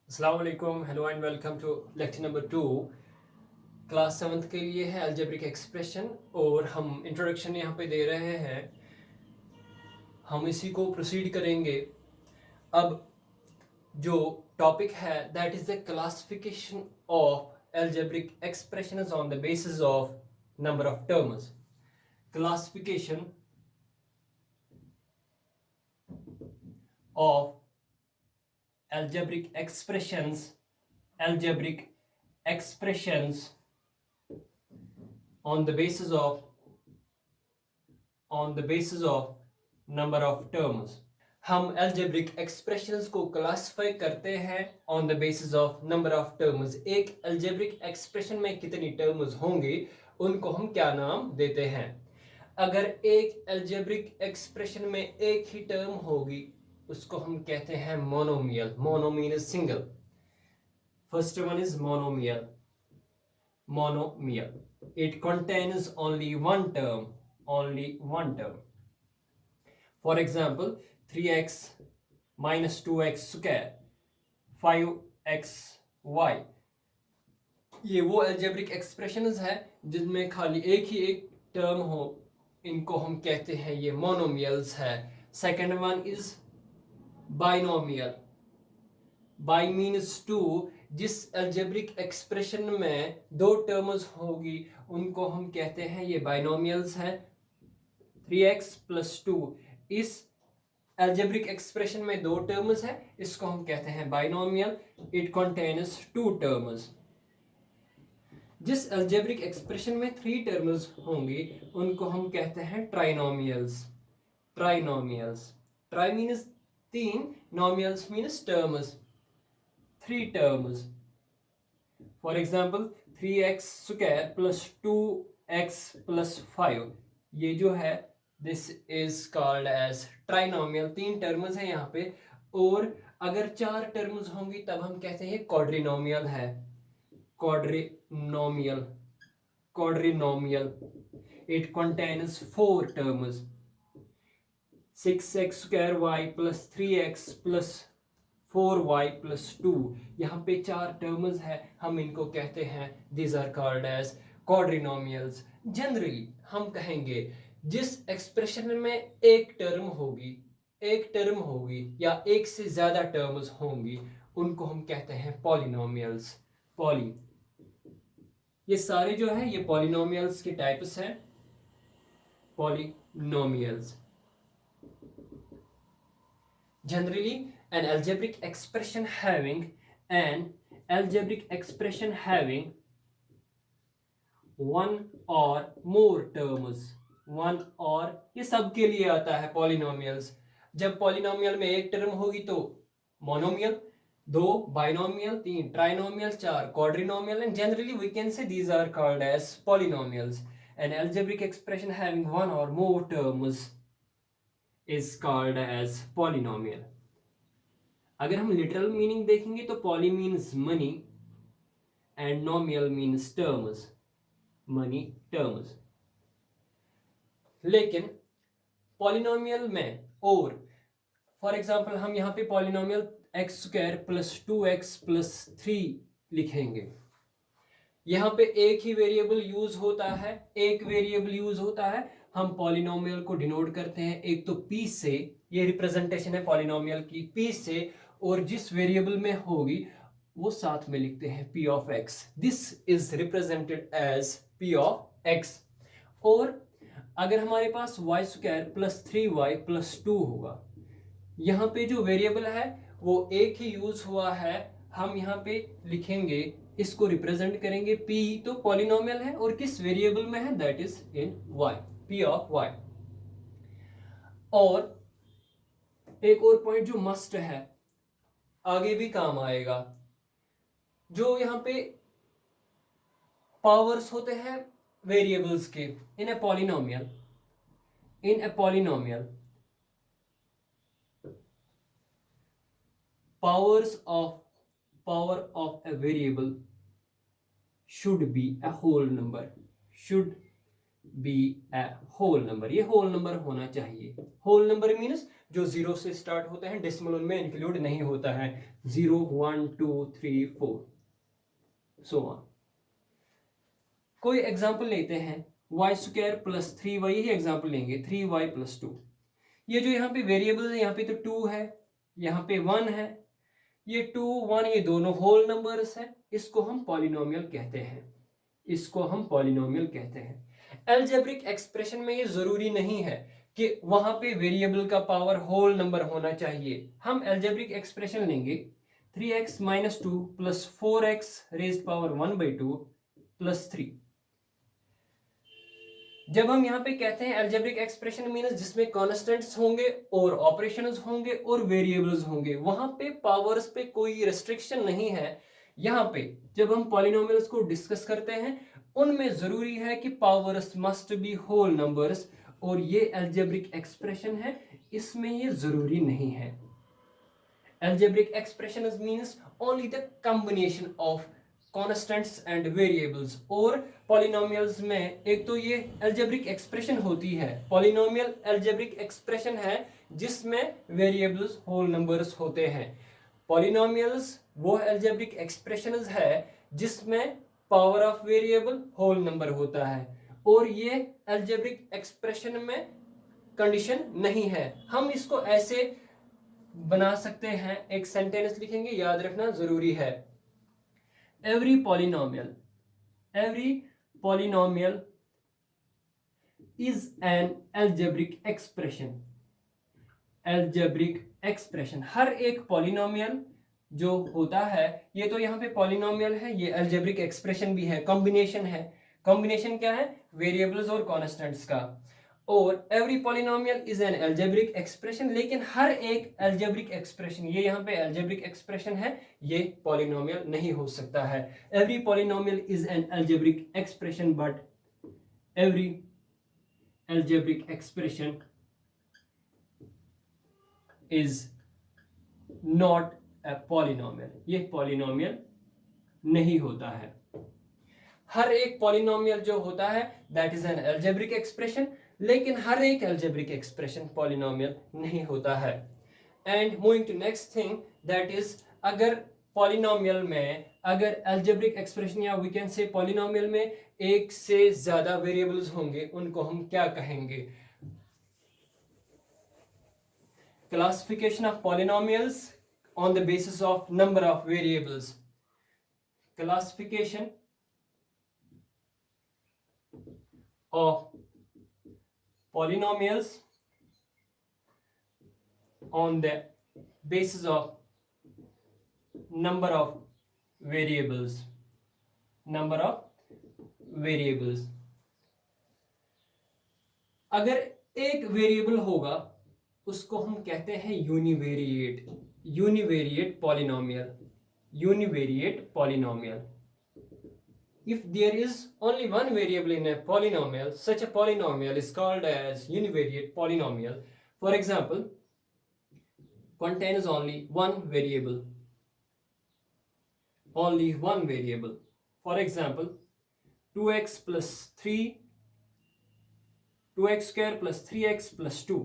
अस्सलाम वालेकुम, hello and welcome to lecture number 2। Class 7th के लिए है अलजेब्रिक एक्सप्रेशन और हम इंट्रोडक्शन यहाँ पे दे रहे हैं। हम इसी को प्रोसीड करेंगे। अब जो टॉपिक है that is the classification of algebraic expressions on the basis of number of terms. Classification of algebraic expressions on the basis of number of terms। हम algebraic expressions को क्लासिफाई करते हैं on the basis of number of terms। एक algebraic expression में कितनी terms होंगी उनको हम क्या नाम देते हैं। अगर एक algebraic expression में एक ही term होगी उसको हम कहते हैं monomial। mono means single। first one is monomial। it contains only one term। For example, 3x minus 2x square 5xy। ये वो algebraic expressions है जिनमें खाली एक टर्म हो, इनको हम कहते हैं ये monomials है। Second one is binomial। Bi means two. जिस algebraic एक्सप्रेशन में दो टर्म्स होगी उनको हम कहते हैं ये बाइनोमियल्स है। 3x प्लस 2 इस algebraic एक्सप्रेशन में दो टर्म्स है, इसको हम कहते हैं binomial. It contains two terms. जिस algebraic एक्सप्रेशन में थ्री टर्म्स होंगी उनको हम कहते हैं ट्राइनोमियल्स। ट्राई मीन्स तीन, nomials means terms, three terms। For example, 3x square plus 2x plus 5, ये जो है this is called as trinomial। तीन टर्म्स है यहाँ पे, और अगर चार टर्म्स होंगी तब हम कहते हैं क्वाड्रिनोमियल है। क्वाड्रिनोमियल it contains four terms। 6x square y plus 3x plus 4y plus 2, यहाँ पे चार टर्म्स है, हम इनको कहते हैं these are called as quadrinomials। Generally हम कहेंगे जिस एक्सप्रेशन में एक टर्म होगी या एक से ज्यादा टर्म्स होंगी उनको हम कहते हैं पॉलिनोमियल्स। ये सारे जो है ये पॉलिनोमियल्स के टाइप्स हैं। Polynomials generally an algebraic expression having one or more terms। ये सब के लिए आता है पॉलिनोमियल्स। जब पॉलिनोमियल में एक टर्म होगी तो मोनोमियल, दो बाइनोमियल, तीन ट्राइनोमियल, चार quadrinomial, and generally we can say these are called as polynomials। an algebraic expression having one or more terms is called as polynomial। अगर हम लिटरल मीनिंग देखेंगे तो poly means money and नोमियल means terms, money terms. लेकिन polynomial में और for example हम यहाँ पे polynomial x square plus 2x plus 3 लिखेंगे। यहाँ पे एक ही वेरिएबल यूज होता है। हम पॉलिनोमियल को डिनोट करते हैं एक तो p से, ये रिप्रेजेंटेशन है पॉलिनोमियल की p से, और जिस वेरिएबल में होगी वो साथ में लिखते हैं p of x। This is represented as p of x। और अगर हमारे पास y square plus 3y plus 2 होगा, यहाँ पे जो वेरिएबल है वो एक ही यूज हुआ है, हम यहाँ पे लिखेंगे, इसको रिप्रेजेंट करेंगे p, तो पॉलिनोमियल है और किस वेरिएबल में है, that is in y, p of y। और एक और पॉइंट जो मस्ट है, आगे भी काम आएगा, जो यहाँ पे पावर्स होते हैं वेरिएबल्स के in a polynomial power of a variable should be a whole number। ये होल नंबर होना चाहिए। होल नंबर मीन्स जो 0 से स्टार्ट होते हैं, डेसिमल उनमें इंक्लूड नहीं होता है, 0 1 2 3 4 सो ऑन। कोई एग्जाम्पल लेते हैं, y² + 3y, ही एग्जाम्पल लेंगे, 3y + 2। ये जो यहाँ पे वेरिएबल है, यहाँ पे तो 2 है, यहाँ पे 1 है, ये 2 1 ये दोनों होल नंबर्स है, इसको हम पॉलिनोमियल कहते हैं, इसको हम पॉलिनोमियल कहते हैं। अलजेब्रिक एक्सप्रेशन में ये जरूरी नहीं है कि वहां पे वेरिएबल का पावर होल नंबर होना चाहिए। हम अलजेब्रिक एक्सप्रेशन लेंगे 3x - 2 + 4x raised power 1/2 + 3। जब हम यहाँ पे कहते हैं अलजेब्रिक एक्सप्रेशन मीन्स जिसमें कॉन्स्टेंट्स होंगे और ऑपरेशंस होंगे और वेरिएबल्स होंगे, वहां पे पावर्स पे कोई रेस्ट्रिक्शन नहीं है। यहाँ पे जब हम पॉलिनोमियल्स को डिस्कस करते हैं, उनमें जरूरी है कि powers must be whole numbers, और ये अलजेब्रिक एक्सप्रेशन है, इसमें ये जरूरी नहीं है। Algebraic expression means only the combination of constants and variables. और पॉलिनोमियल्स में एक तो ये अलजेब्रिक एक्सप्रेशन होती है, पॉलिनोमियल अलजेब्रिक एक्सप्रेशन है जिसमें वेरिएबल्स होल नंबर्स होते हैं। पॉलिनोमियल्स वो अलजेब्रिक एक्सप्रेशंस है जिसमें power of variable whole number होता है, और ये अलजेब्रिक एक्सप्रेशन में कंडीशन नहीं है। हम इसको ऐसे बना सकते हैं, एक सेंटेंस लिखेंगे, याद रखना जरूरी है। every polynomial is an algebraic expression। हर एक पॉलिनोमियल जो होता है, ये तो यहाँ पे पॉलिनोमियल है, ये अलजेब्रिक एक्सप्रेशन भी है, कॉम्बिनेशन है। कॉम्बिनेशन क्या है? वेरिएबल्स और कॉन्स्टेंट्स का। और every polynomial is an algebraic expression, लेकिन हर एक अलजेब्रिक एक्सप्रेशन, ये यहाँ पे अलजेब्रिक एक्सप्रेशन है, ये पॉलिनोमियल नहीं हो सकता है। Every polynomial is an algebraic expression, but every algebraic expression is not a polynomial, ये पॉलिनोमियल नहीं होता है। हर एक पॉलिनोमियल जो होता है that is an algebraic expression, लेकिन हर एक अलजेब्रिक एक्सप्रेशन पॉलिनोमियल नहीं होता है। And moving to next thing, that is अगर पॉलिनोमियल में, अगर अलजेब्रिक एक्सप्रेशन या वी कैन से पॉलिनोमियल में एक से ज्यादा वेरिएबल्स होंगे, उनको हम क्या कहेंगे? Classification of polynomials on the basis of number of variables. Classification of polynomials on the basis of number of variables, number of variables। अगर एक वेरिएबल होगा उसको हम कहते हैं univariate, univariate polynomial, univariate polynomial. If there is only one variable in a polynomial, such a polynomial is called as univariate polynomial. For example, contains only one variable, only one variable. For example, 2x plus 3, 2x square plus 3x plus 2।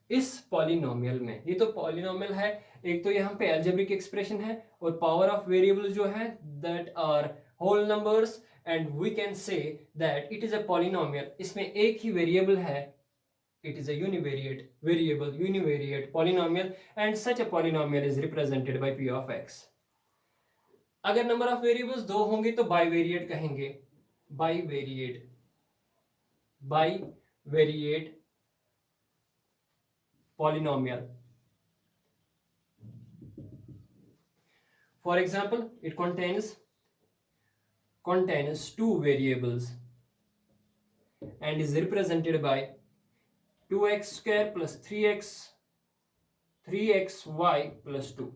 इस polynomial में, ये तो polynomial है, एक तो यहाँ पे algebraic expression है, और पावर ऑफ वेरिएबल जो है that are whole numbers, and we can say that it is a polynomial. इसमें एक ही वेरिएबल है, it is a univariate variable, univariate polynomial, and such a polynomial is represented by p of x। अगर number of variables दो होंगे तो bivariate कहेंगे, bivariate, bivariate polynomial। For example, it contains two variables and is represented by 2x square plus 3xy plus 2।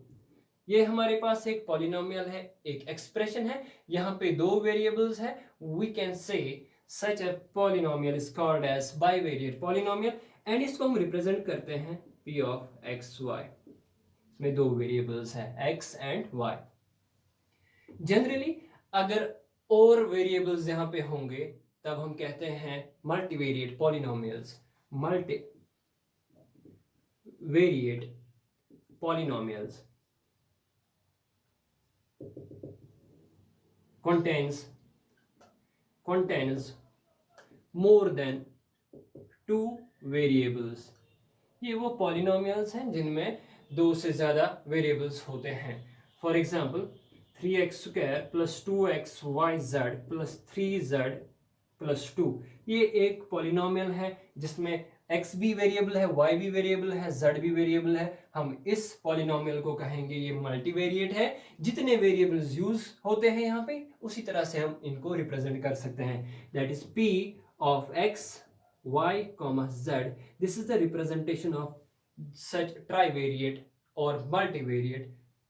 ये हमारे पास एक polynomial है, एक एक्सप्रेशन है, यहाँ पे दो वेरिएबल्स है। We can say such a polynomial is called as bivariate polynomial, and इसको हम रिप्रेजेंट करते हैं p of x y। इसमें दो वेरिएबल्स हैं x एंड y। जनरली अगर और वेरिएबल्स यहाँ पे होंगे तब हम कहते हैं multivariate polynomials, multivariate variate polynomials contains more than 2 variables. ये वो पॉलिनोमियल्स हैं जिनमें 2 से ज़्यादा वेरिएबल्स होते हैं. For example 3x² plus 2xyz plus 3z plus 2. ये एक पॉलिनोमियल है जिसमें x भी वेरिएबल है, y भी वेरिएबल है, z भी वेरिएबल है. हम इस पॉलिनोमियल को कहेंगे ये मल्टीवेरिएट है. जितने वेरिएबल्स यूज होते हैं यहाँ पे उसी तरह से हम इनको रिप्रेजेंट कर सकते हैं. That is p of x, y, z. This is the representation of such trivariate or multivariate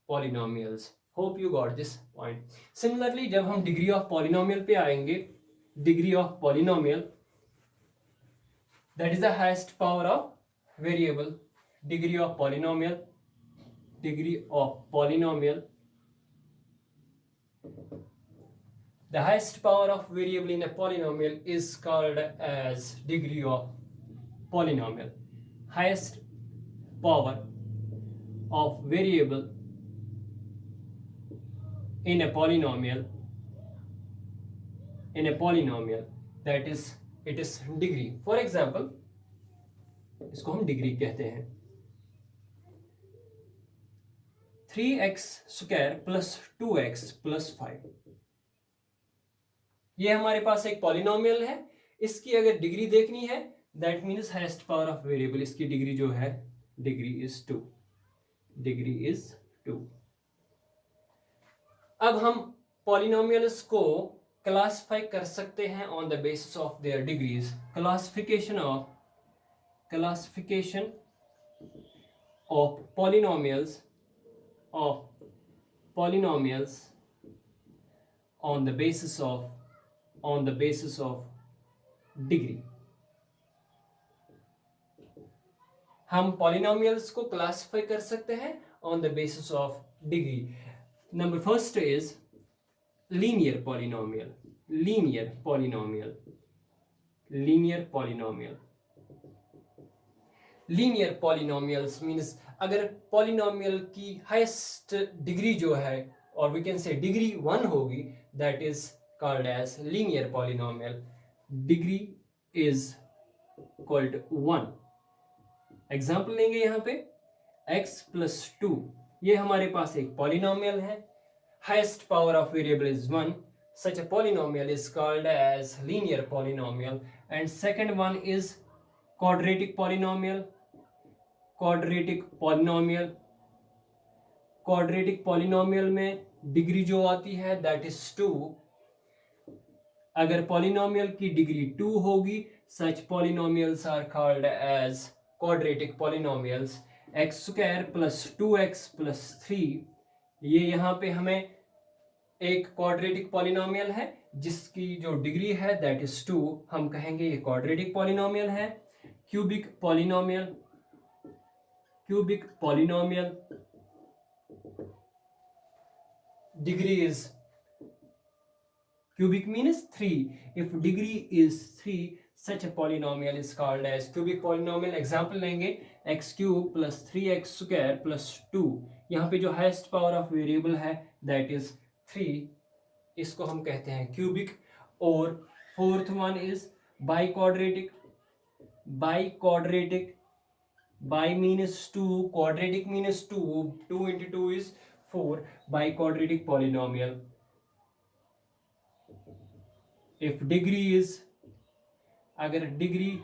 polynomials. Hope you got this point. Similarly, जब हम degree of polynomial पे आएंगे, degree of polynomial, that is the highest power of variable. Degree of polynomial, the highest power of variable in a polynomial is called as degree of polynomial. Highest power of variable in a polynomial, that is, it is degree. For example, इसको हम degree कहते हैं. 3x² plus 2x plus 5. ये हमारे पास एक polynomial है. इसकी अगर डिग्री देखनी है, that means highest power of variable, इसकी डिग्री जो है, डिग्री इज 2. अब हम पॉलिनोमियल्स को क्लासिफाई कर सकते हैं on the basis of their degrees. Classification of polynomials on the basis of degree. हम पॉलिनोमियल्स को क्लासिफाई कर सकते हैं on the basis of degree. Number first is linear polynomials means अगर पॉलिनोमियल की हाईएस्ट डिग्री जो है, और वी कैन से डिग्री 1 होगी, that is called as linear polynomial. Degree is called 1. Example लेंगे यहाँ पे x प्लस 2. ये हमारे पास एक पॉलिनोमियल है. Highest power of variable is 1. Such a polynomial is called as linear polynomial. And second one is quadratic polynomial. Quadratic polynomial में degree जो आती है that is 2. अगर पॉलिनोमियल की डिग्री 2 होगी, such polynomials are called as quadratic polynomials. x² plus 2x plus 3. ये यहाँ पे हमें एक क्वाड्रेटिक पॉलिनोमियल है जिसकी जो डिग्री है दैट इज 2. हम कहेंगे ये क्वाड्रेटिक पॉलिनोमियल है. Cubic polynomial degree is cubic means 3. If degree is 3, such a polynomial is called as cubic polynomial. Example लेंगे x³ प्लस 3x² प्लस 2. यहाँ पे जो हाईएस्ट पावर ऑफ वेरिएबल है दैट इज 3. इसको हम कहते हैं क्यूबिक. और fourth one is biquadratic. By means 2, quadratic means 2. 2 into 2 is 4. Biquadratic polynomial. If degree is, अगर डिग्री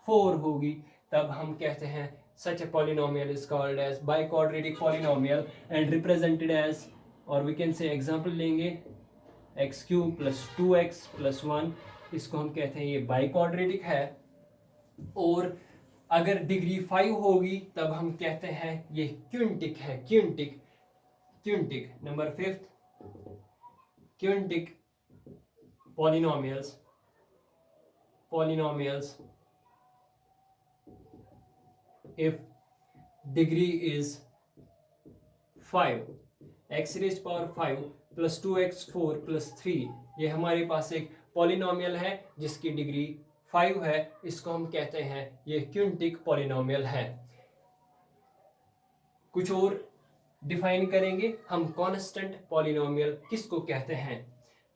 4 होगी तब हम कहते हैं such a polynomial is called as biquadratic polynomial and represented as, और we can say एग्जाम्पल लेंगे x³ plus 2x plus 1. इसको हम कहते हैं ये बाइक्वाड्रेटिक है. और अगर डिग्री 5 होगी तब हम कहते हैं ये क्विंटिक है. Quintic. Number 5, quintic polynomials if degree is 5. x raised power 5 plus 2x4 plus 3. ये हमारे पास एक पॉलिनोमियल है जिसकी डिग्री 5 है. इसको हम कहते हैं ये क्विंटिक पॉलिनोमियल है. कुछ और डिफाइन करेंगे हम कांस्टेंट पॉलिनोमियल किसको कहते हैं,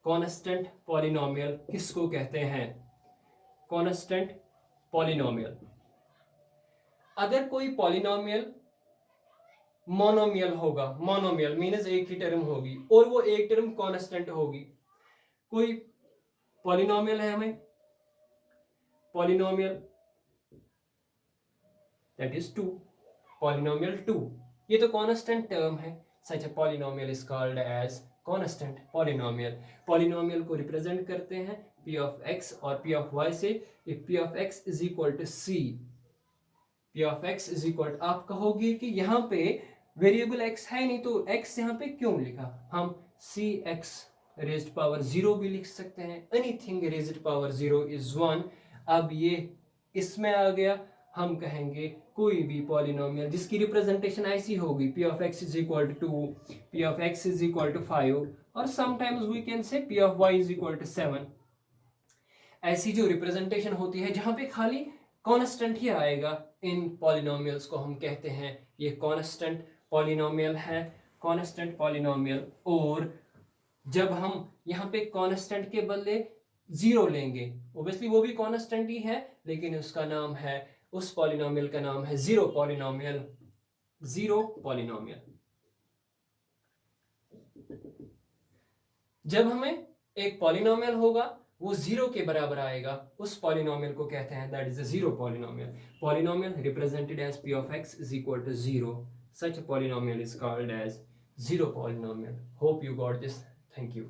कांस्टेंट पॉलिनोमियल किसको कहते हैं, कांस्टेंट पॉलिनोमियल। अगर कोई पॉलिनोमियल मोनोमियल होगा, मोनोमियल मीन्स एक ही टर्म होगी और वो एक टर्म कांस्टेंट होगी। कोई पॉलिनोमियल है हमें, पॉलिनोमियल दैट इज 2, पॉलिनोमियल 2, ये तो कांस्टेंट टर्म है। Such a polynomial is called as constant polynomial. Polynomial को रिप्रेजेंट करते हैं p ऑफ x और p ऑफ y से। if p of x is equal to c, p of x is equal, आप कहोगे कि यहाँ पे वेरिएबल x है नहीं तो x यहाँ पे क्यों लिखा, हम cx रेज्ड पावर 0 भी लिख सकते हैं, एनीथिंग रेज्ड पावर 0 इज 1। अब ये इसमें आ गया, हम कहेंगे कोई भी पॉलिनोमियल जिसकी रिप्रेजेंटेशन ऐसी होगी p of x is equal to 2, p of x is equal to 5 और sometimes we can say p of y is equal to 7। ऐसी जो रिप्रेजेंटेशन होती है जहां पे खाली कांस्टेंट ही आएगा, इन पॉलिनोमियल्स को हम कहते हैं ये कांस्टेंट पॉलिनोमियल है, कांस्टेंट पॉलिनोमियल। और जब हम यहाँ पे कांस्टेंट के बदले 0 लेंगे, ओब्वियसली वो भी कांस्टेंट ही है लेकिन उसका नाम है, उस पॉलिनोमियल का नाम है जीरो पॉलिनोमियल, जीरो पॉलिनोमियल। जब हमें एक पॉलिनोमियल होगा वो 0 के बराबर आएगा, उस पॉलिनोमियल को कहते हैं that is a zero polynomial. Polynomial represented as p of x is equal to 0, such a polynomial is called as zero polynomial. Hope you got this. Thank you.